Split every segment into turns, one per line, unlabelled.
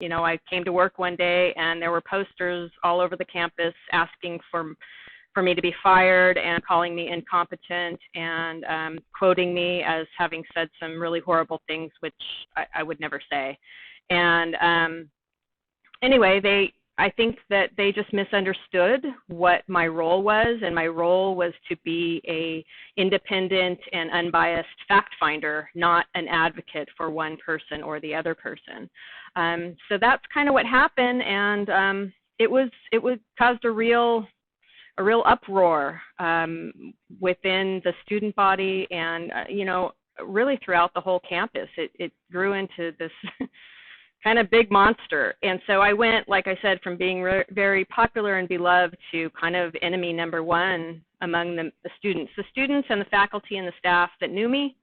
I came to work one day and there were posters all over the campus asking for me to be fired and calling me incompetent and quoting me as having said some really horrible things, which I would never say. And anyway, I think that they just misunderstood what my role was, and my role was to be a independent and unbiased fact finder, not an advocate for one person or the other person. So that's kind of what happened, and it caused a real uproar within the student body, and really throughout the whole campus. It grew into this kind of big monster. And so I went, like I said, from being very popular and beloved to kind of enemy number one among the students. The students and the faculty and the staff that knew me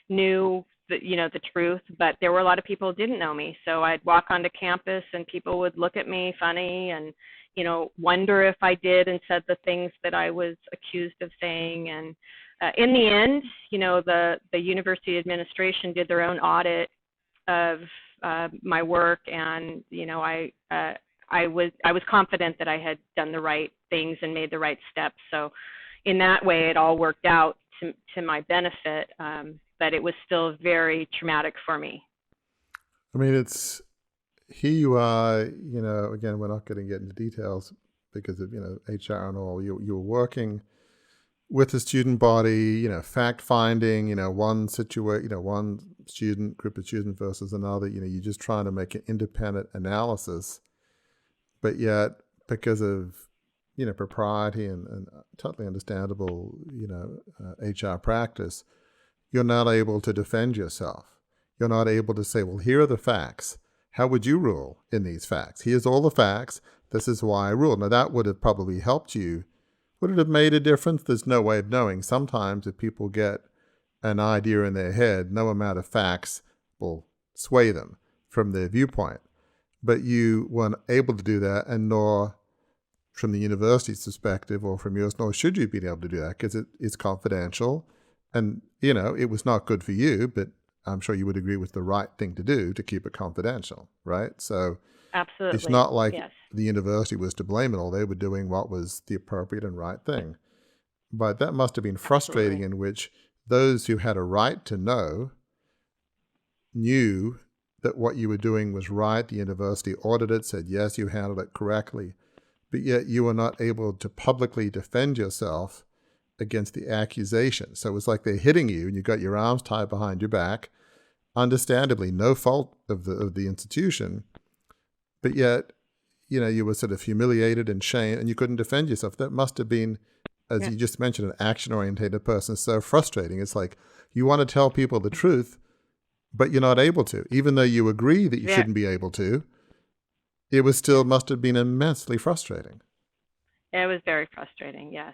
knew the truth, but there were a lot of people who didn't know me. So I'd walk onto campus and people would look at me funny and wonder if I did and said the things that I was accused of saying. And in the end, the university administration did their own audit of my work, and I was confident that I had done the right things and made the right steps. So in that way, it all worked out to my benefit, but it was still very traumatic for me.
I mean, here you are, again, we're not going to get into details because of, HR and all. You were working with the student body, fact finding, one group of students versus another, you're just trying to make an independent analysis, but yet because of, propriety and totally understandable, HR practice, you're not able to defend yourself. You're not able to say, well, here are the facts. How would you rule in these facts? Here's all the facts. This is why I rule. Now, that would have probably helped you. Would it have made a difference? There's no way of knowing. Sometimes if people get an idea in their head, no amount of facts will sway them from their viewpoint. But you weren't able to do that, and nor from the university's perspective or from yours, nor should you be able to do that because it's confidential. And, it was not good for you, but I'm sure you would agree with the right thing to do to keep it confidential, right? So
absolutely,
it's not like
yes.
The university was to blame at all. They were doing what was the appropriate and right thing. But that must have been frustrating. Absolutely. In which those who had a right to know knew that what you were doing was right. The university audited, said, yes, you handled it correctly. But yet you were not able to publicly defend yourself against the accusation. So it was like they're hitting you and you got your arms tied behind your back, understandably no fault of the institution, but yet, you were sort of humiliated and shamed and you couldn't defend yourself. That must have been, as you just mentioned, an action-oriented person, so frustrating. It's like you want to tell people the truth, but you're not able to. Even though you agree that you shouldn't be able to, it was still must have been immensely frustrating.
It was very frustrating, yes.